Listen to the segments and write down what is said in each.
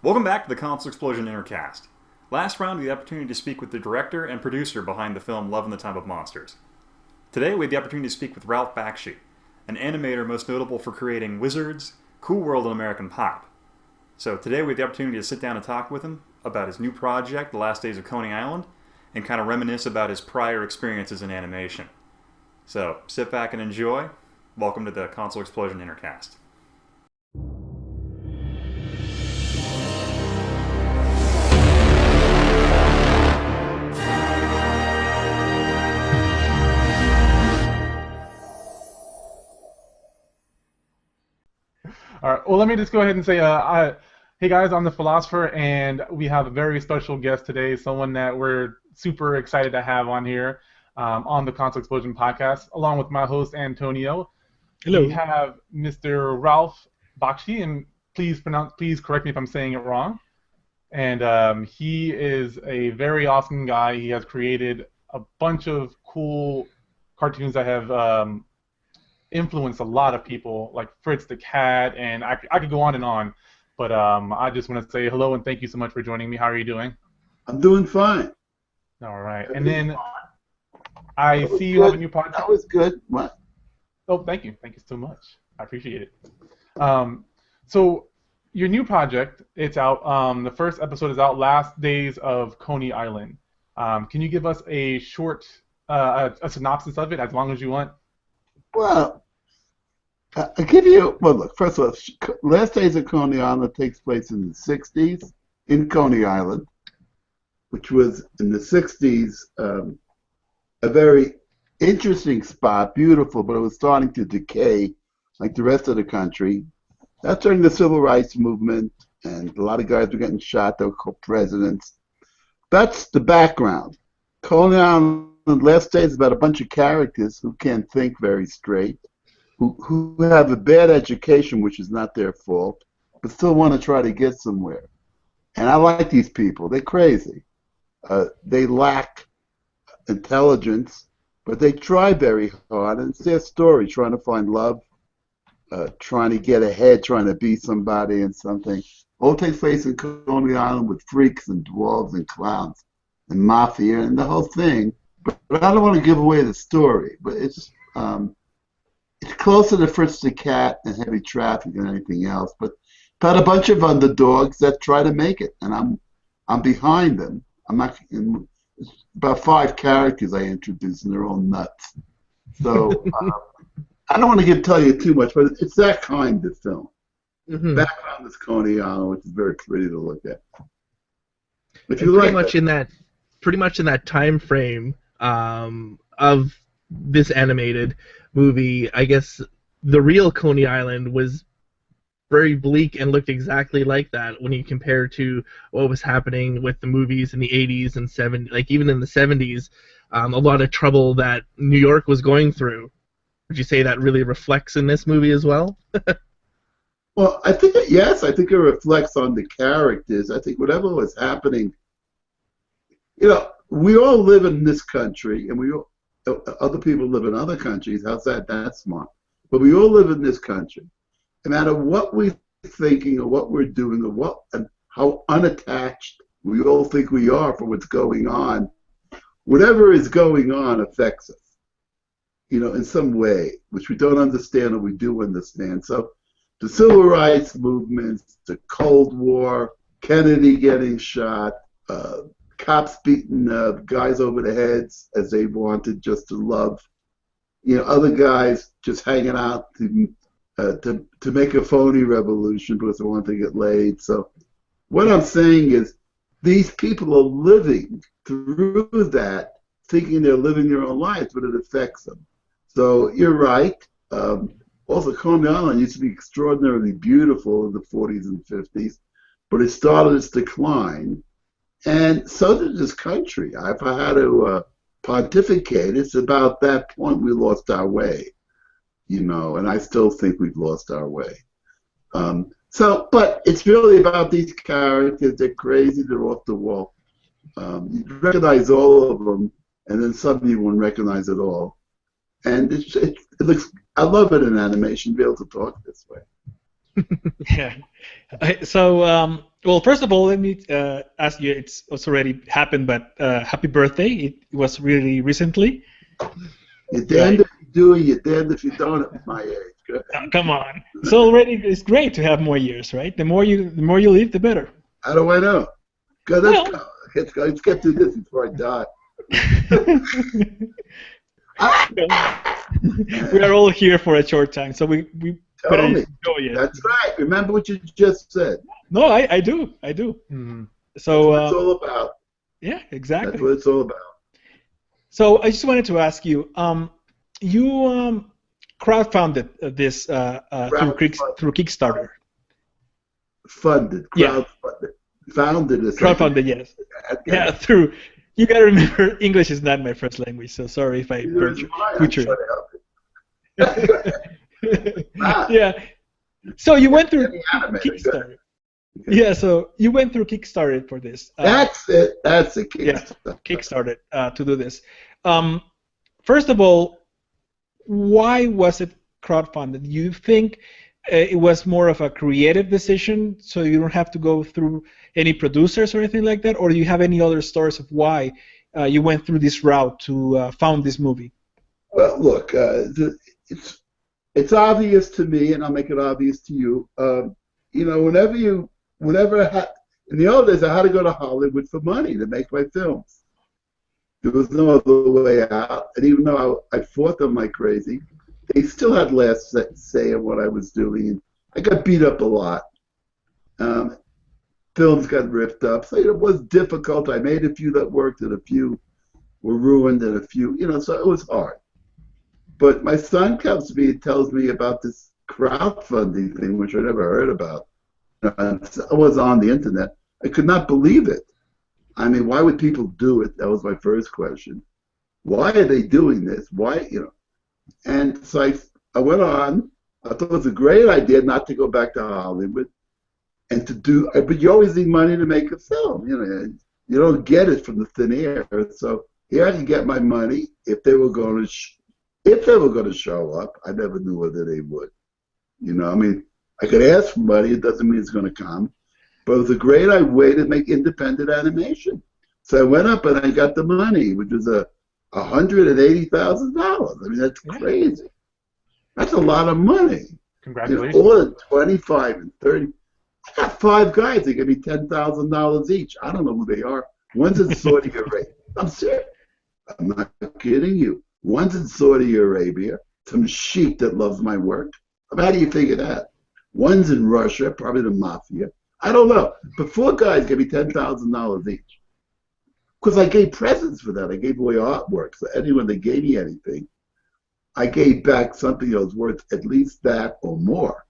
Welcome back to the Console Explosion Intercast. Last round, we had the opportunity to speak with the director and producer behind the film Love in the Time of Monsters. Today, we had the opportunity to speak with Ralph Bakshi, an animator most notable for creating Wizards, Cool World, and American Pop. So today, we had the opportunity to sit down and talk with him about his new project, The Last Days of Coney Island, and kind of reminisce about his prior experiences in animation. So, sit back and enjoy. Welcome to the Console Explosion Intercast. All right. Well, let me just go ahead and say, hey guys, I'm the Philosopher, and we have a very special guest today, someone that we're super excited to have on here on the Console Explosion podcast, along with my host Antonio. Hello. We have Mr. Ralph Bakshi, and please correct me if I'm saying it wrong. And he is a very awesome guy. He has created a bunch of cool cartoons that have influenced a lot of people, like Fritz the Cat, and I could go on, but I just want to say hello and thank you so much for joining me. How are you doing? I'm doing fine. All right. And then I see you have a new podcast. That was good. What? Oh, thank you. Thank you so much. I appreciate it. So your new project, it's out. The first episode is out, Last Days of Coney Island. Can you give us a short a synopsis of it, as long as you want? Well, I'll give you, well, look, first of all, Last Days of Coney Island takes place in the 60s in Coney Island, which was in the 60s a very interesting spot, beautiful, but it was starting to decay like the rest of the country. That's during the Civil Rights Movement, and a lot of guys were getting shot. They were called presidents. That's the background. Coney Island Last Days is about a bunch of characters who can't think very straight, who have a bad education, which is not their fault, but still want to try to get somewhere. And I like these people. They're crazy. They lack intelligence, but they try very hard, and it's their story, trying to find love, trying to get ahead, trying to be somebody and something. All takes place in Coney Island with freaks and dwarves and clowns and mafia and the whole thing. But I don't want to give away the story. But it's closer to Fritz the Cat and Heavy Traffic than anything else. But about a bunch of underdogs that try to make it, and I'm behind them. I'm not. About 5 characters I introduced, and they're all nuts. So I don't want to tell you too much, but it's that kind of film. Mm-hmm. Background is Coney Island, which is very pretty to look at. If you like pretty much in that time frame of this animated movie, I guess the real Coney Island was very bleak and looked exactly like that when you compare to what was happening with the movies in the 80s and 70s, like even in the 70s, a lot of trouble that New York was going through. Would you say that really reflects in this movie as well? Well, I think yes. I think it reflects on the characters. I think whatever was happening, we all live in this country, and other people live in other countries. How's that? That's smart. But we all live in this country. No matter what we're thinking or what we're doing and how unattached we all think we are for what's going on, whatever is going on affects us, in some way, which we don't understand or we do understand. So the Civil Rights movements, the Cold War, Kennedy getting shot, cops beating guys over the heads as they wanted just to love, other guys just hanging out to make a phony revolution because they want to get laid. So what I'm saying is these people are living through that, thinking they're living their own lives, but it affects them. So you're right. Also, Coney Island used to be extraordinarily beautiful in the 40s and 50s, but it started its decline, and so did this country. If I had to pontificate, it's about that point we lost our way, and I still think we've lost our way. But it's really about these characters. They're crazy. They're off the wall. You recognize all of them, and then suddenly you won't recognize it all. And it looks. I love it in animation to be able to talk this way. Yeah. So Well, first of all, let me ask you. It's already happened, but happy birthday! It was really recently. You're damned if you do, you're damned if you don't at my age. Go ahead. Come on, it's great to have more years, right? The more you live, the better. How do I know? Go, let's get through this before I die. We are all here for a short time, so we better enjoy it. That's right. Remember what you just said. No, I do. Mm-hmm. So that's what it's all about. Yeah, exactly. That's what it's all about. So I just wanted to ask you, you crowdfunded this through Kickstarter. Funded, crowdfunded, founded. Crowdfunded, yes. Yeah, through. You gotta remember, English is not my first language, so sorry if I butchered it. Yeah. So you went through Kickstarter. Yeah, so you went through Kickstarter for this. That's it. That's a Kickstarter. Yeah, Kickstarter to do this. First of all, why was it crowdfunded? Do you think it was more of a creative decision, so you don't have to go through any producers or anything like that, or do you have any other stories of why you went through this route to found this movie? Well, look, it's obvious to me, and I'll make it obvious to you. You know, in the old days, I had to go to Hollywood for money to make my films. There was no other way out, and even though I fought them like crazy, they still had last say in what I was doing. I got beat up a lot. Films got ripped up, so it was difficult. I made a few that worked, and a few were ruined, and a few, so it was hard. But my son comes to me and tells me about this crowdfunding thing, which I never heard about. It was on the internet. I could not believe it. I mean, why would people do it? That was my first question. Why are they doing this? Why, And so I went on. I thought it was a great idea not to go back to Hollywood and to do, but you always need money to make a film. You don't get it from the thin air. So here I can get my money if they were going to show up. I never knew whether they would. I mean, I could ask for money. It doesn't mean it's going to come. But it was a great way to make independent animation. So I went up and I got the money, which was $180,000. I mean, that's crazy. That's a lot of money. Congratulations. All in 25 and 30. I got 5 guys. They give me $10,000 each. I don't know who they are. One's in Saudi Arabia. I'm serious. I'm not kidding you. One's in Saudi Arabia. Some sheik that loves my work. How do you figure that? One's in Russia, probably the mafia. I don't know. But 4 guys gave me $10,000 each. Because I gave presents for that. I gave away artwork. So anyone that gave me anything, I gave back something that was worth at least that or more.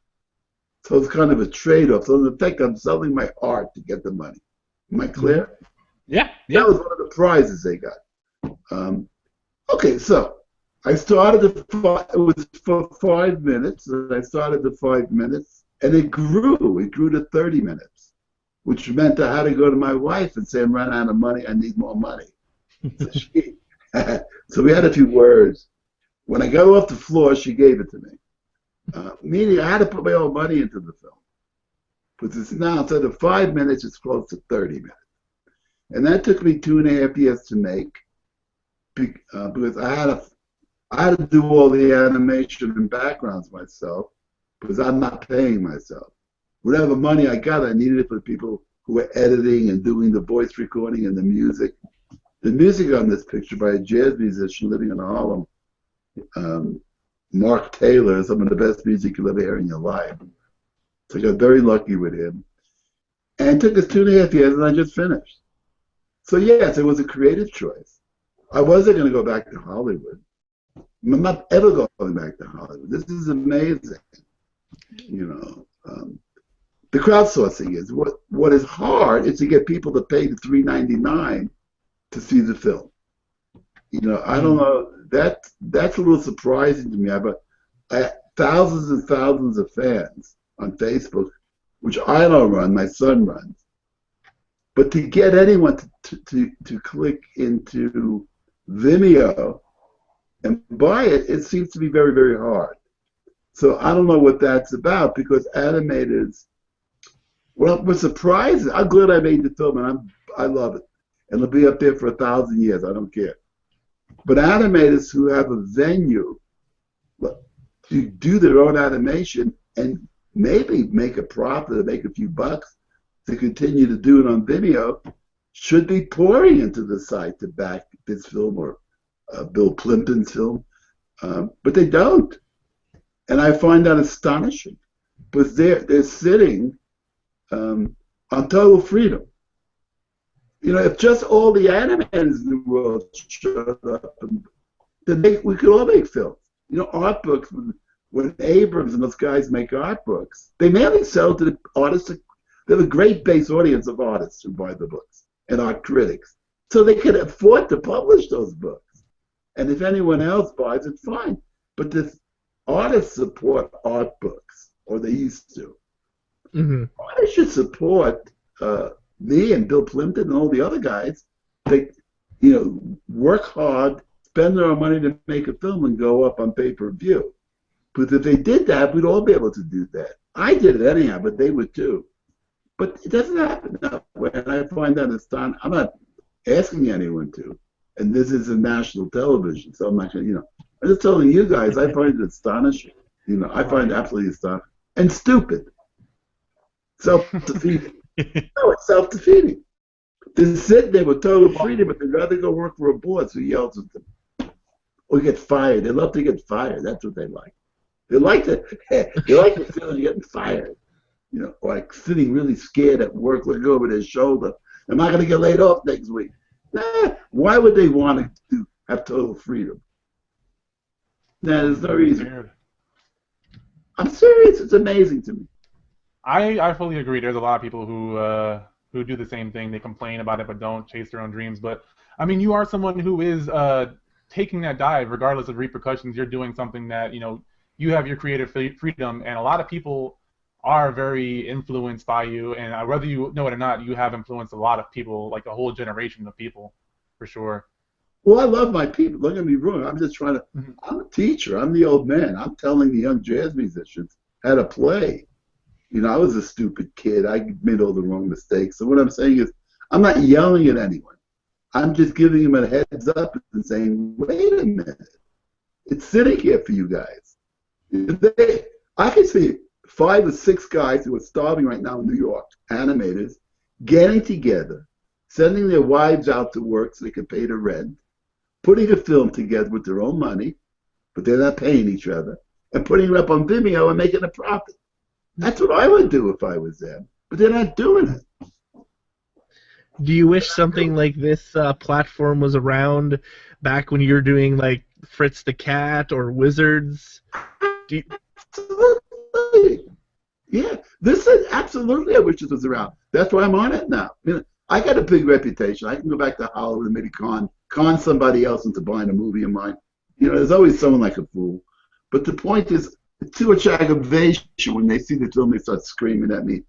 So it's kind of a trade-off. So in effect, I'm selling my art to get the money. Am I clear? Yeah. That was one of the prizes they got. Okay, so I started it was for 5 minutes, and I started the 5 minutes, and it grew. It grew to 30 minutes, which meant I had to go to my wife and say, I'm running out of money, I need more money. So we had a few words. When I got off the floor, she gave it to me. Meaning I had to put my own money into the film. Because it's now, instead of 5 minutes, it's close to 30 minutes. And that took me 2.5 years to make, because I had to do all the animation and backgrounds myself, because I'm not paying myself. Whatever money I got, I needed it for the people who were editing and doing the voice recording and the music. The music on this picture by a jazz musician living in Harlem, Mark Taylor, some of the best music you'll ever hear in your life. So I got very lucky with him. And it took us 2.5 years, and I just finished. So yes, it was a creative choice. I wasn't going to go back to Hollywood. I'm not ever going back to Hollywood. This is amazing. The crowdsourcing is what is hard is to get people to pay the $3.99 to see the film. I don't know. That's a little surprising to me. I have thousands and thousands of fans on Facebook, which I don't run. My son runs. But to get anyone to click into Vimeo and buy it, it seems to be very, very hard. So I don't know what that's about, because animators Well, what surprised, I'm glad I made the film, and I love it. And it'll be up there for 1,000 years. I don't care. But animators who have a venue to do their own animation and maybe make a profit or make a few bucks to continue to do it on video should be pouring into the site to back this film or Bill Plimpton's film. But they don't. And I find that astonishing. Because they're sitting on total freedom. You know, if just all the animators in the world showed up, then we could all make films. You know, art books, when Abrams and those guys make art books, they mainly sell to the artists. They have a great base audience of artists who buy the books and art critics. So they can afford to publish those books. And if anyone else buys it, fine. But the artists support art books, or they used to. Mm-hmm. Artists should support me and Bill Plimpton and all the other guys. They, work hard, spend their own money to make a film and go up on pay-per-view. Because if they did that, we'd all be able to do that. I did it anyhow, but they would too. But it doesn't happen that way, and I find that astonishing. I'm not asking anyone to, and this is a national television, so I'm not going to, I'm just telling you guys, I find it astonishing. I find it absolutely astonishing. And stupid. Self-defeating. No, it's self-defeating. They're sitting there with total freedom, but they'd rather go work for a boss who yells at them. Or get fired. They love to get fired. That's what they like. They like the feeling of getting fired. Like sitting really scared at work, looking over their shoulder. Am I going to get laid off next week? Nah. Why would they want to have total freedom? Nah, there's no reason. Weird. I'm serious. It's amazing to me. I fully agree. There's a lot of people who do the same thing. They complain about it but don't chase their own dreams. But I mean, you are someone who is taking that dive regardless of repercussions. You're doing something that you have your creative freedom, and a lot of people are very influenced by you. And whether you know it or not, you have influenced a lot of people, like a whole generation of people, for sure. Well, I love my people. Don't get me wrong. I'm just trying to. Mm-hmm. I'm a teacher. I'm the old man. I'm telling the young jazz musicians how to play. I was a stupid kid. I made all the wrong mistakes. So what I'm saying is, I'm not yelling at anyone. I'm just giving them a heads up and saying, wait a minute. It's sitting here for you guys. I can see 5 or 6 guys who are starving right now in New York, animators, getting together, sending their wives out to work so they can pay the rent, putting a film together with their own money, but they're not paying each other, and putting it up on Vimeo and making a profit. That's what I would do if I was them, but they're not doing it. Do you wish something like this platform was around back when you were doing like Fritz the Cat or Wizards? Absolutely. Yeah, this is absolutely I wish this was around. That's why I'm on it now. I got a big reputation. I can go back to Hollywood and maybe con somebody else into buying a movie of mine. There's always someone like a fool. But the point is, too much aggravation when they see the film, they start screaming at me.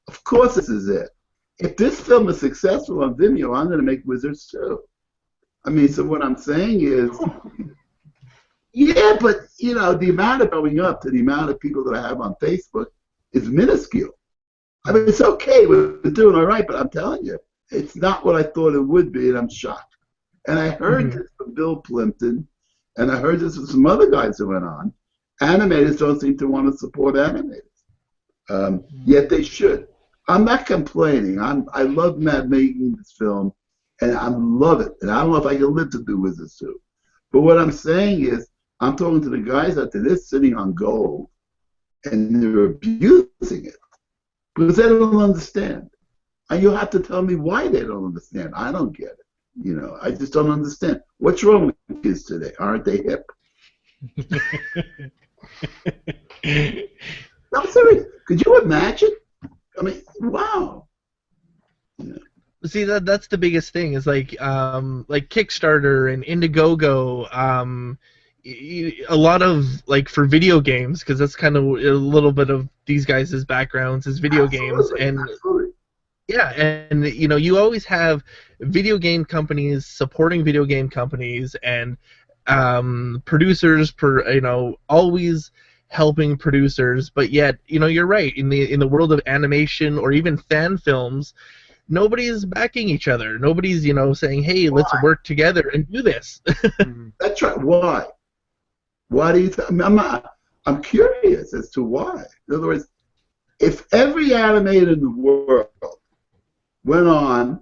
Of course this is it. If this film is successful on Vimeo, I'm going to make Wizards too. So what I'm saying is, yeah, but, the amount of going up to the amount of people that I have on Facebook is minuscule. It's okay, we're doing all right, but I'm telling you, it's not what I thought it would be, and I'm shocked. And I heard this from Bill Plimpton, and I heard this from some other guys who went on. Animators don't seem to want to support animators, yet they should. I'm not complaining. I love Matt making this film, and I love it. And I don't know if I can live to do Wizards too. But what I'm saying is, I'm talking to the guys out there. They're sitting on gold, and they're abusing it because they don't understand. And you have to tell me why they don't understand. I don't get it. I just don't understand. What's wrong with kids today? Aren't they hip? I'm serious. Could you imagine? Wow. Yeah. See, that's the biggest thing is like Kickstarter and Indiegogo. A lot of for video games, because that's kind of a little bit of these guys' backgrounds is video games, and yeah, and you always have video game companies supporting video game companies, and producers always helping producers, but yet, you're right. In the world of animation or even fan films, nobody's backing each other. Nobody's, saying, "Hey, let's work together and do this." That's right. Why? Why do you? I'm curious as to why. In other words, if every animator in the world went on,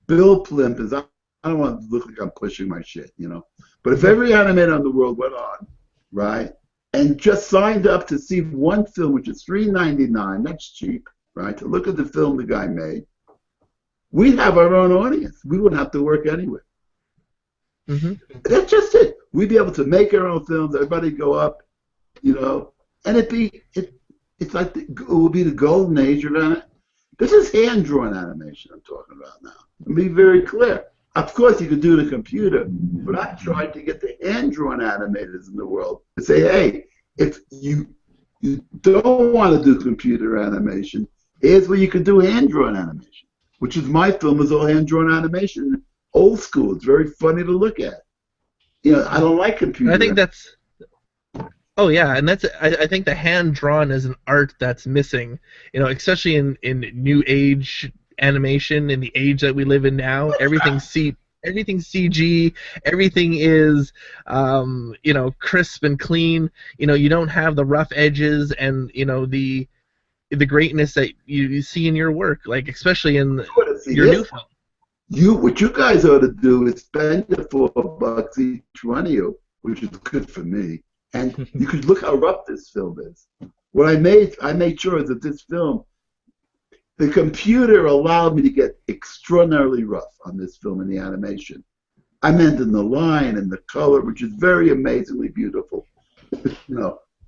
Bill Plimp is. I don't want to look like I'm pushing my shit, But if every animator in the world went on, right, and just signed up to see one film, which is $3.99, that's cheap, right, to look at the film the guy made, we'd have our own audience. We wouldn't have to work anywhere. That's just it. We'd be able to make our own films. Everybody go up, and it's like it would be the golden age of it. This is hand-drawn animation I'm talking about now. Let me be very clear. Of course, you could do the computer, but I tried to get the hand-drawn animators in the world to say, hey, if you don't want to do computer animation, here's where you could do hand-drawn animation, which is my film is all hand-drawn animation, old school. It's very funny to look at. I don't like computer. I think that's. Oh yeah, and I think the hand drawn is an art that's missing. Especially in new age animation, in the age that we live in now. Everything's CG. Everything is crisp and clean. You don't have the rough edges and the greatness that you see in your work, like especially in your new film. What you guys ought to do is spend the $4 each one of you, which is good for me. And you could look how rough this film is. What I made sure that this film, the computer allowed me to get extraordinarily rough on this film in the animation. I meant in the line and the color, which is very amazingly beautiful.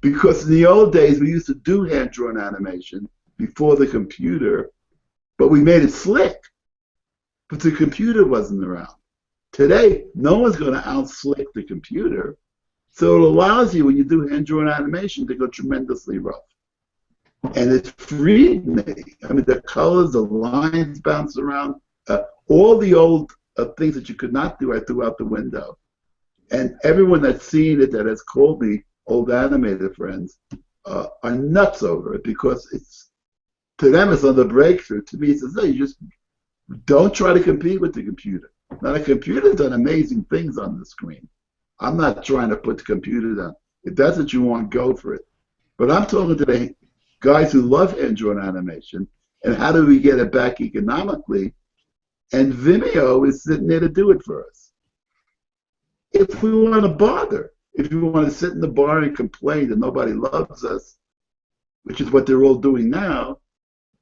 Because in the old days we used to do hand-drawn animation before the computer, but we made it slick. But the computer wasn't around. Today, no one's going to out-slick the computer. So it allows you, when you do hand-drawn animation, to go tremendously rough. And it freed me. I mean, the colors, the lines bounce around. All the old things that you could not do, I threw out the window. And everyone that's seen it, that has called me, old animator friends, are nuts over it because to them it's another breakthrough. To me, it says, hey, you just don't try to compete with the computer. Now, the computer's done amazing things on the screen. I'm not trying to put the computer down. If that's what you want, go for it. But I'm talking to the guys who love hand-drawn animation, and how do we get it back economically? And Vimeo is sitting there to do it for us. If we want to bother, if we want to sit in the bar and complain that nobody loves us, which is what they're all doing now,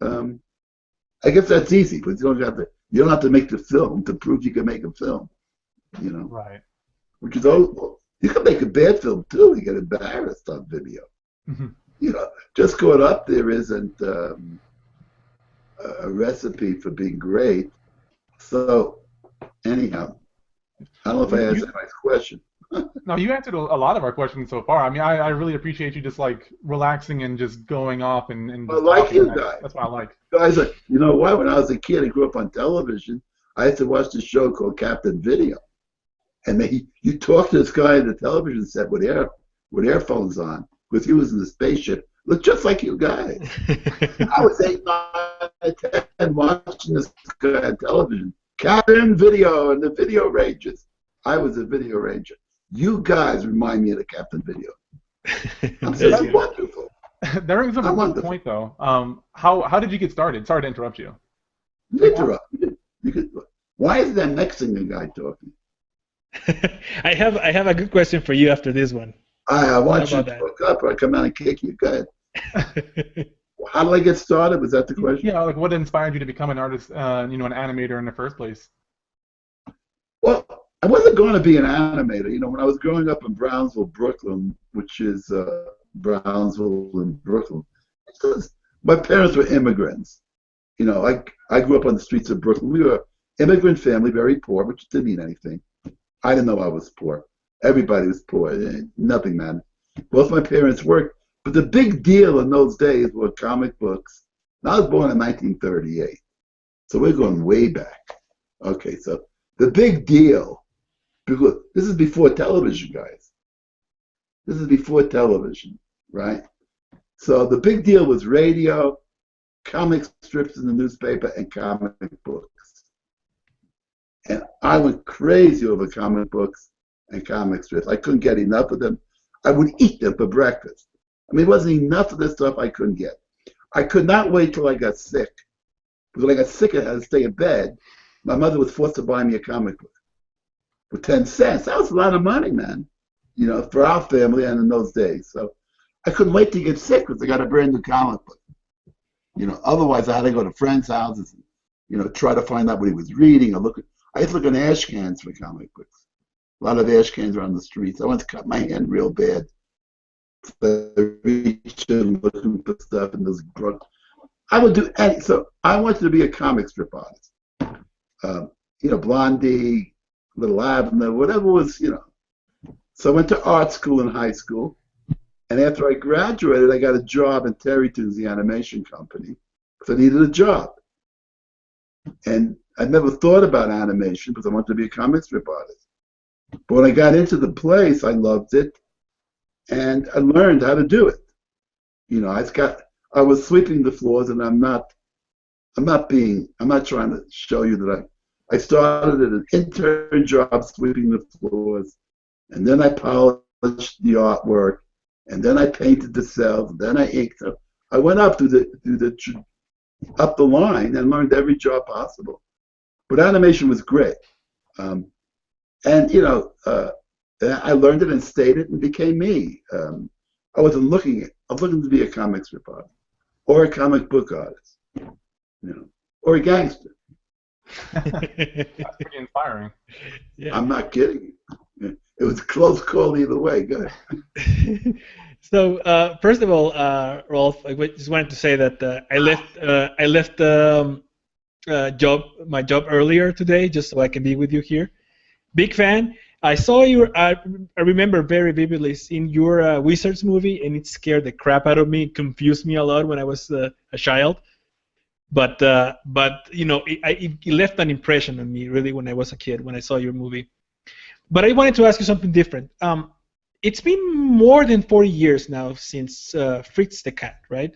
I guess that's easy, but you don't have to make the film to prove you can make a film, Right. Which is you can make a bad film too. You get embarrassed on video. Just going up there isn't a recipe for being great. So, anyhow, I don't know if I answered my question. No, you answered a lot of our questions so far. I mean, I really appreciate you just like relaxing and just going off and just I like you talking. guys. That's what I like. Guys, you know what? When I was a kid, I grew up on television. I used to watch this show called Captain Video. And you talk to this guy in the television set with earphones on, because he was in the spaceship. Looked just like you guys. I was 8, 9, 10 watching this guy on television. Captain Video and the Video Rangers. I was a Video Ranger. You guys remind me of the Captain Video. I'm saying wonderful. That brings up a good point, though. How did you get started? Sorry to interrupt you. Interrupt. Why is that Mexican guy talking? I have a good question for you after this one. I want you to hook up, or I come out and kick you. Go ahead. How did I get started? Was that the question? Yeah, like what inspired you to become an artist, an animator in the first place? Well, I wasn't going to be an animator. When I was growing up in Brownsville, Brooklyn, which is Brownsville and Brooklyn, my parents were immigrants. I grew up on the streets of Brooklyn. We were an immigrant family, very poor, which didn't mean anything. I didn't know I was poor. Everybody was poor. Nothing mattered. Both my parents worked. But the big deal in those days were comic books. And I was born in 1938. So we're going way back. Okay, so the big deal, because this is before television, guys. This is before television. right? So the big deal was radio, comic strips in the newspaper, and comic books. And I went crazy over comic books and comic strips. I couldn't get enough of them. I would eat them for breakfast. I mean, it wasn't enough of this stuff I couldn't get. I could not wait till I got sick. Because when I got sick, I had to stay in bed. My mother was forced to buy me a comic book for 10 cents. That was a lot of money, man, you know, for our family and in those days. So I couldn't wait to get sick because I got a brand new comic book. You know, otherwise I had to go to friends' houses and, you know, try to find out what he was reading or I used to look in ash cans for comic books. A lot of ash cans around the streets. I once cut my hand real bad. Reaching, looking for stuff and those I would do any. So I wanted to be a comic strip artist. You know, Blondie, Little Abner, whatever was, you know. So I went to art school in high school, and after I graduated, I got a job in Terryton's, the animation company, because I needed a job. And I'd never thought about animation because I wanted to be a comic strip artist. But when I got into the place, I loved it, and I learned how to do it. You know, I was sweeping the floors, and I'm not trying to show you that I started at an intern job sweeping the floors, and then I polished the artwork, and then I painted the cells, and then I inked them. I went up up the line and learned every job possible. But animation was great. And, you know, I learned it and stayed it and became me. I was looking to be a comic strip artist or a comic book artist, you know, or a gangster. That's pretty inspiring. Yeah. I'm not kidding you. It was a close call either way. Go ahead. So first of all, Rolf, I just wanted to say that I left my job earlier today just so I can be with you here. Big fan. I saw I remember very vividly seeing your Wizards movie, and it scared the crap out of me. It confused me a lot when I was a child. But you know, it left an impression on me really when I was a kid when I saw your movie. But I wanted to ask you something different. It's been more than 40 years now since Fritz the Cat, right?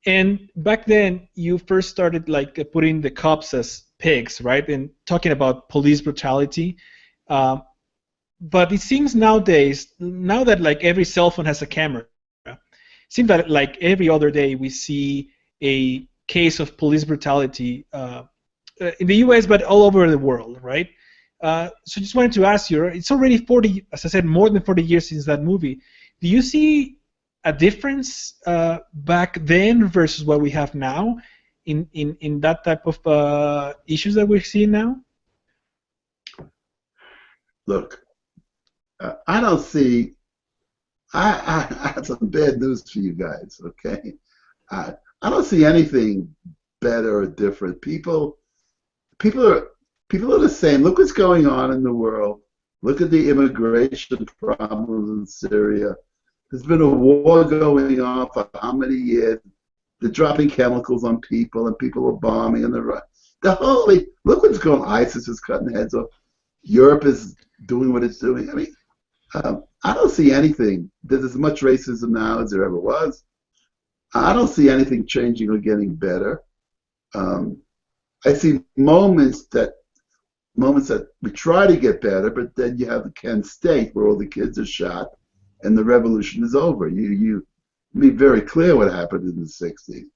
And back then, you first started like putting the cops as pigs, right? And talking about police brutality. But it seems nowadays, now that like every cell phone has a camera, it seems that like every other day we see a case of police brutality in the U.S. but all over the world, right? So just wanted to ask you, it's already 40, as I said, more than 40 years since that movie. Do you see a difference back then versus what we have now in that type of issues that we're seeing now? Look, I don't see. I have some bad news for you guys. Okay, I don't see anything better or different. People are the same. Look what's going on in the world. Look at the immigration problems in Syria. There's been a war going on for how many years? They're dropping chemicals on people, and people are bombing, and look what's going on. ISIS is cutting heads off. Europe is doing what it's doing. I mean, I don't see anything. There's as much racism now as there ever was. I don't see anything changing or getting better. I see moments that we try to get better, but then you have the Kent State where all the kids are shot and the revolution is over. You made very clear what happened in the 60s.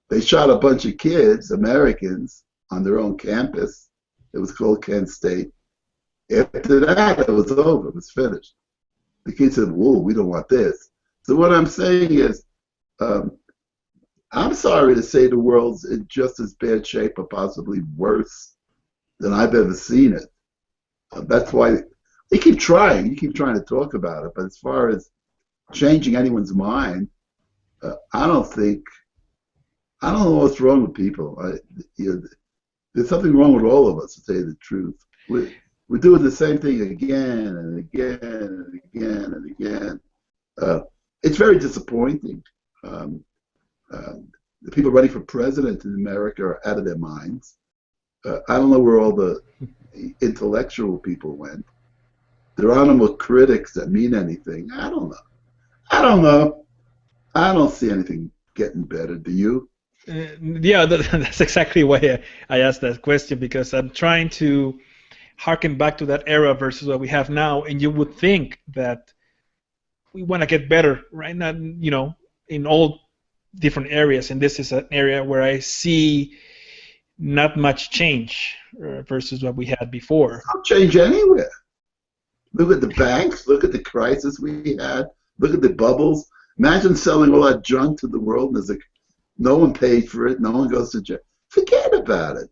They shot a bunch of kids, Americans, on their own campus. It was called Kent State. After that, it was over. It was finished. The kids said, whoa, we don't want this. So what I'm saying is, I'm sorry to say the world's in just as bad shape or possibly worse than I've ever seen it. That's why you keep trying. You keep trying to talk about it. But as far as changing anyone's mind, I don't know what's wrong with people. There's something wrong with all of us, to tell you the truth. We're doing the same thing again and again and again and again. It's very disappointing. The people running for president in America are out of their minds. I don't know where all the intellectual people went. There are no more critics that mean anything. I don't know. I don't see anything getting better. Do you? Yeah, that's exactly why I asked that question, because I'm trying to harken back to that era versus what we have now, and you would think that we want to get better, right? Not, in all different areas, and this is an area where I see not much change versus what we had before. Don't change anywhere. Look at the banks. Look at the crisis we had. Look at the bubbles. Imagine selling all that junk to the world, and there's no one paid for it. No one goes to jail. Forget about it.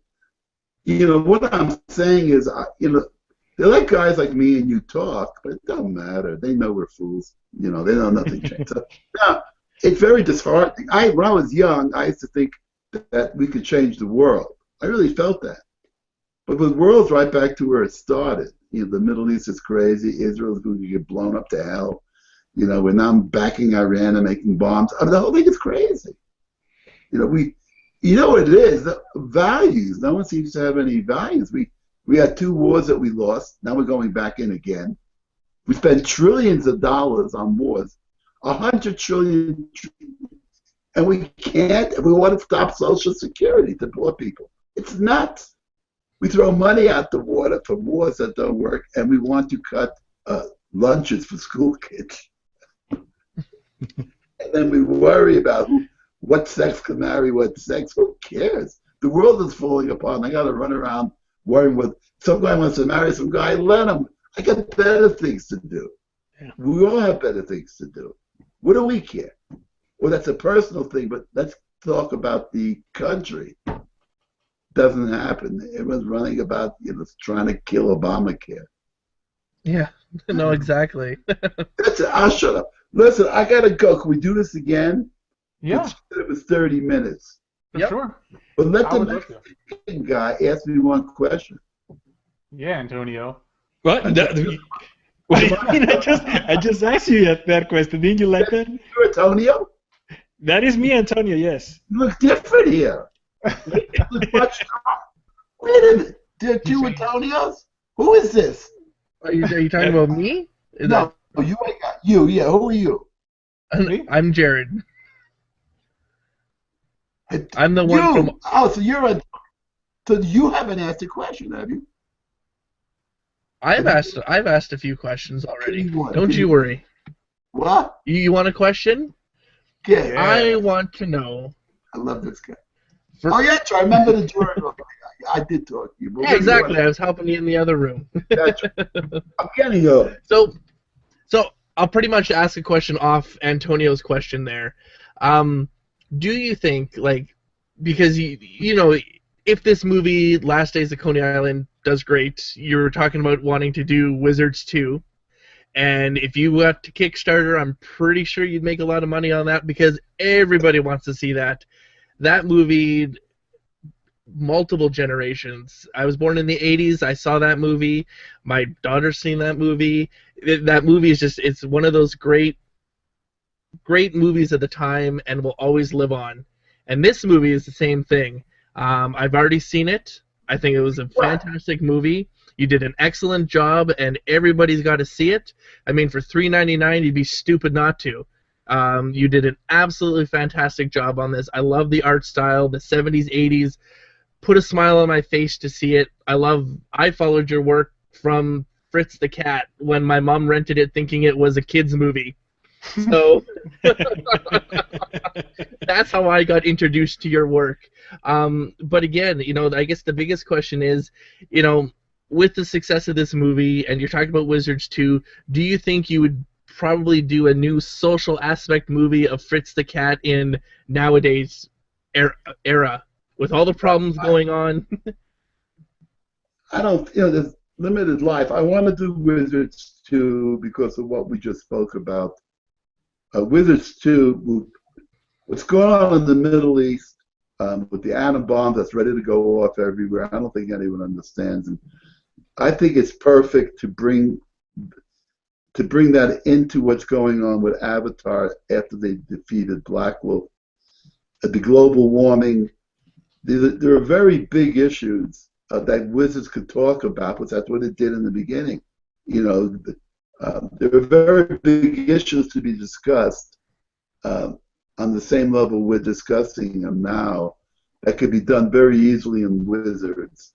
What I'm saying is, they let guys like me and you talk, but it don't matter. They know we're fools. They know nothing changed. So, now, it's very disheartening. When I was young, I used to think that we could change the world. I really felt that. But the world's right back to where it started. The Middle East is crazy. Israel's going to get blown up to hell. We're now backing Iran and making bombs. I mean, the whole thing is crazy. What it is? The values. No one seems to have any values. We had 2 wars that we lost. Now we're going back in again. We spend trillions of dollars on wars, 100 trillion, and we can't. We want to stop Social Security to poor people. It's nuts. We throw money out the water for wars that don't work, and we want to cut lunches for school kids. And then we worry about what sex can marry what sex. Who cares? The world is falling apart. I got to run around worrying with some guy wants to marry some guy. Let him. I got better things to do. Yeah. We all have better things to do. What do we care? Well, that's a personal thing, but let's talk about the country. Doesn't happen. Everyone's running about trying to kill Obamacare. Yeah, no, exactly. That's it. I'll shut up. Listen, I gotta go. Can we do this again? Yeah. It was 30 minutes. For sure. But let the next guy ask me one question. Yeah, Antonio. What? What do you mean? I just asked you that question. Didn't you like that? You're Antonio? That is me, Antonio, yes. You look different here. Wait a minute. There are 2 Antonios? Who is this? Are you talking about me? No, you ain't got you. Yeah, who are you? I'm Jared. I'm the one from. Oh, so so you haven't asked a question, have you? I've asked a few questions already. Don't you worry. What? You want a question? Yeah. I want to know. I love this guy. I remember the Jordan. I did talk to you. Yeah, exactly. I was helping you in the other room. Gotcha. I'm getting you. So I'll pretty much ask a question off Antonio's question there. Do you think, because if this movie Last Days of Coney Island does great, you're talking about wanting to do Wizards 2, and if you went to Kickstarter, I'm pretty sure you'd make a lot of money on that because everybody wants to see that. That movie, multiple generations. I was born in the 80s. I saw that movie. My daughter's seen that movie. That movie is it's one of those great movies at the time and will always live on. And this movie is the same thing. I've already seen it. I think it was a fantastic movie. You did an excellent job, and everybody's got to see it. I mean, for $3.99, you'd be stupid not to. You did an absolutely fantastic job on this. I love the art style, the 70s, 80s. Put a smile on my face to see it. I followed your work from Fritz the Cat when my mom rented it thinking it was a kid's movie. So that's how I got introduced to your work. But again, I guess the biggest question is, with the success of this movie, and you're talking about Wizards 2, do you think you would probably do a new social aspect movie of Fritz the Cat in nowadays era with all the problems going on? I don't, there's limited life. I want to do Wizards 2 because of what we just spoke about. Wizards 2, what's going on in the Middle East with the atom bomb that's ready to go off everywhere, I don't think anyone understands. And I think it's perfect to bring that into what's going on with Avatar after they defeated Black Wolf. The global warming, there are very big issues that Wizards could talk about, because that's what it did in the beginning. There are very big issues to be discussed. on the same level we're discussing them now, that could be done very easily in Wizards.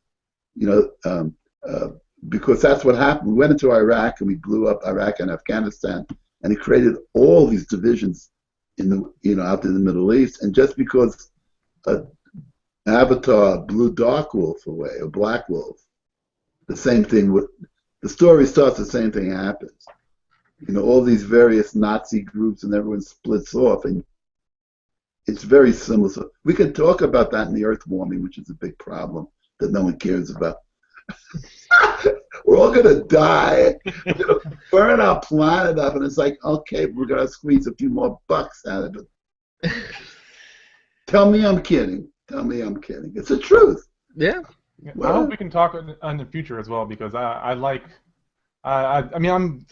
Because that's what happened. We went into Iraq and we blew up Iraq and Afghanistan, and it created all these divisions out in the Middle East. And just because Avatar blew Dark Wolf away or Black Wolf, the same thing the story starts. The same thing happens. All these various Nazi groups and everyone splits off, and it's very similar. So we could talk about that in the Earth warming, which is a big problem that no one cares about. We're all gonna die. We're gonna burn our planet up, and it's like, okay, we're gonna squeeze a few more bucks out of it. Tell me I'm kidding. It's the truth. Yeah. I hope we can talk in the future as well, because I'm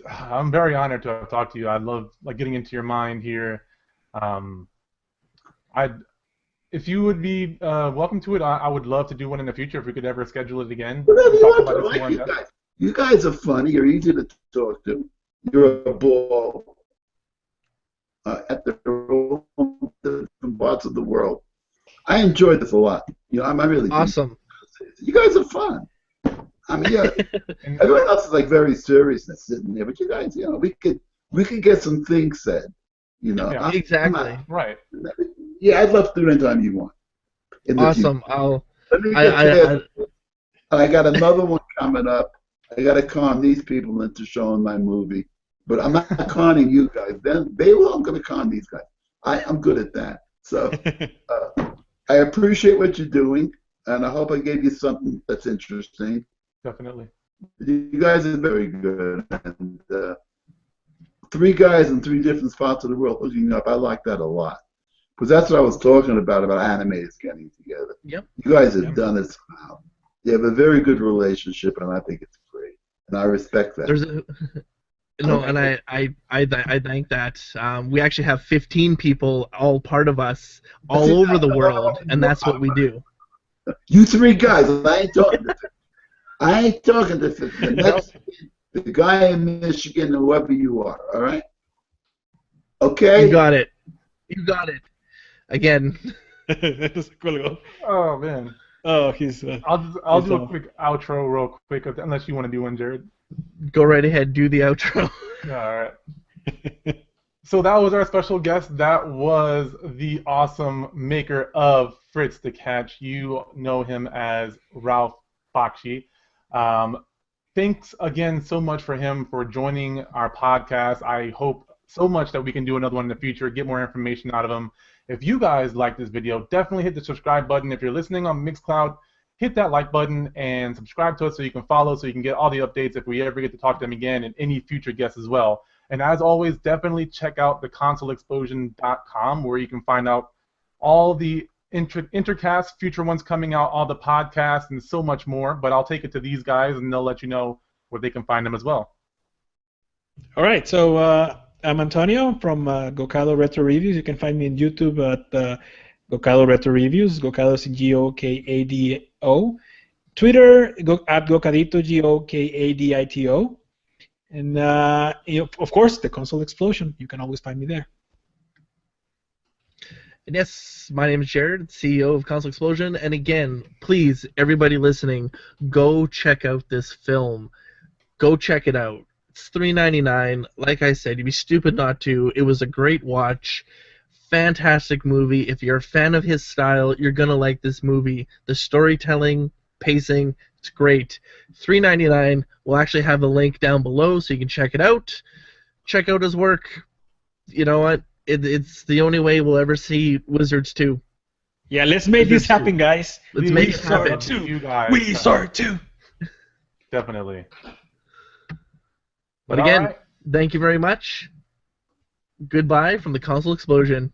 very honored to have talked to you. I love getting into your mind here. If you would be welcome to it, I would love to do one in the future if we could ever schedule it again. Whatever you want to. You guys are funny. You're easy to talk to. You're a ball at the different parts of the world. I enjoyed this a lot. I really awesome. You guys are fun. Yeah. Everyone else is very serious and sitting there, but you guys, we could get some things said. Yeah, exactly. Right. Yeah, I'd love to do it anytime you want. Awesome. I got another one coming up. I got to con these people into showing my movie, but I'm not conning you guys. I'm going to con these guys. I'm good at that. So I appreciate what you're doing, and I hope I gave you something that's interesting. Definitely. You guys are very good. And 3 guys in 3 different spots of the world hooking up, I like that a lot. Because that's what I was talking about animators getting together. Yep. You guys have done it somehow. You have a very good relationship, and I think it's great. And I respect that. And I think that we actually have 15 people, all part of us, all over the world, and that's what we do. You 3 guys, I ain't talking to the guy in Michigan, whoever you are, all right? Okay? You got it. Again. Oh, man. Oh, he's... I'll do a quick outro real quick, unless you want to do one, Jared. Go right ahead, do the outro. All right. So that was our special guest. That was the awesome maker of Fritz the Catch. You know him as Ralph Bakshi. Thanks again so much for him for joining our podcast. I hope so much that we can do another one in the future, get more information out of him. If you guys like this video, definitely hit the subscribe button. If you're listening on Mixcloud, hit that like button and subscribe to us so you can follow, so you can get all the updates if we ever get to talk to them again, and any future guests as well. And as always, definitely check out the consoleexplosion.com, where you can find out all the Intercast, future ones coming out, all the podcasts, and so much more. But I'll take it to these guys, and they'll let you know where they can find them as well. All right, so I'm Antonio from Gokado Retro Reviews. You can find me on YouTube at Gokado Retro Reviews. Gokado is Gokado. Twitter at Gokadito, Gokadito. And of course, the Console Explosion. You can always find me there. And yes, my name is Jared, CEO of Console Explosion. And again, please, everybody listening, go check out this film. Go check it out. It's $3.99. Like I said, you'd be stupid not to. It was a great watch. Fantastic movie. If you're a fan of his style, you're going to like this movie. The storytelling, pacing, it's great. $3.99. We'll actually have the link down below so you can check it out. Check out his work. You know what? It's the only way we'll ever see Wizards 2. Yeah, let's make this happen, guys. Let's make it happen. Wizard 2. Definitely. But again, thank you very much. Goodbye from the Console Explosion.